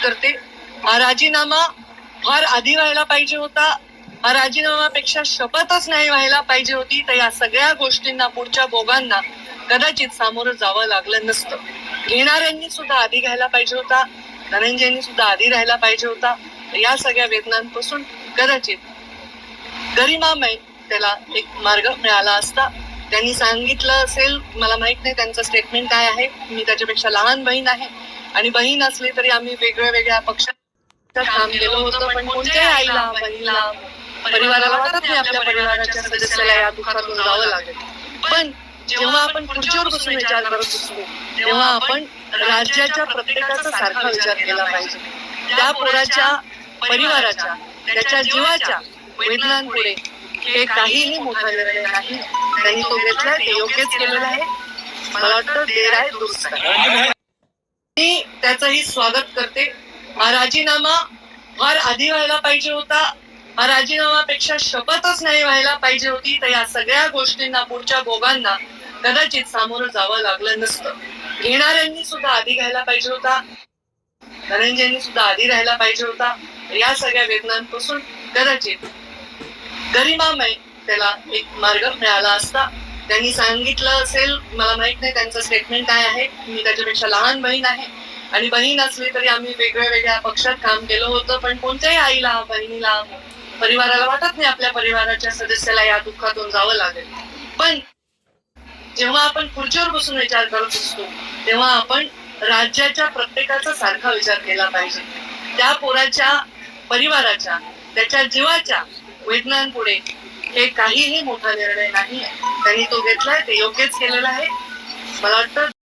करते. हा राजीनामा फार आधी व्हायला पाहिजे होता. हा राजीनामापेक्षा शपथच नाही व्हायला पाहिजे होती. तर या सगळ्या गोष्टींना, पुढच्या भोगांना कदाचित सामोरं जावं लागलं नसतं. घेणाऱ्यांनी सुद्धा आधी घ्यायला पाहिजे होता. धनंजयनी सुद्धा आधी राहायला पाहिजे होता. या सगळ्या वेदनांपासून कदाचित गरिमामय त्याला एक मार्ग मिळाला असता. त्यांनी सांगितलं असेल, मला माहित नाही त्यांचं स्टेटमेंट काय आहे. मी त्याच्यापेक्षा लहान बहीण आहे आणि बहीण असली तरी आम्ही वेगळ्या पक्षात काम केलं होतं. पण कोणत्याही आईला, बहिणीला, परिवाराला वाटत नाही आपल्या परिवाराच्या सदस्याला या दुःखातून जावं लागेल. पण जेव्हा आपण खुर्चीवर बसून विचार करत असतो तेव्हा आपण राज्याच्या प्रत्येकाचा सारखा विचार केला पाहिजे. त्या पोराच्या, परिवाराच्या, त्याच्या जीवाच्या वेदनांपुढे हे काहीही मोठा निर्णय नाही. त्यांनी तो घेतलाय, ते योग्यच केलेलं आहे. मला वाटतं देर आहे दुरुस्त आहे. मी त्याचंही स्वागत करते. हा राजीनामा फार आधी व्हायला पाहिजे होता. हा राजीनामापेक्षा शपथच नाही व्हायला पाहिजे होती. तर या सगळ्या गोष्टींना, पुढच्या भोगांना कदाचित सामोरं जावं लागलं नसतं. घेणाऱ्यांनी सुद्धा आधी घ्यायला पाहिजे होता. धनंजयनी सुद्धा आधी राहायला पाहिजे होता. या सगळ्या वेदनांपासून कदाचित गरिमामय त्याला एक मार्ग मिळाला असता. त्यांनी सांगितलं असेल, मला माहित नाही त्यांचं स्टेटमेंट काय आहे. मी त्याच्यापेक्षा लहान बहीण आहे आणि बहीण असली तरी आम्ही वेगळ्या पक्षात काम केलं होतं. पण कोणत्याही आईला, बहिणीला, परिवाराला वाटत नाही आपल्या परिवाराच्या सदस्याला या दुःखातून जावं लागेल. पण जेव्हा आपण खुर्चीवर बसून विचार करत असतो तेव्हा आपण राज्याच्या प्रत्येकाचा सारखा विचार केला पाहिजे. त्या पोराच्या, परिवाराच्या, त्याच्या जीवाच्या वेदनांपुढे हे काहीही मोठा निर्णय नाही. त्यांनी तो घेतलाय, ते योग्यच केलेलं आहे. मला वाटतं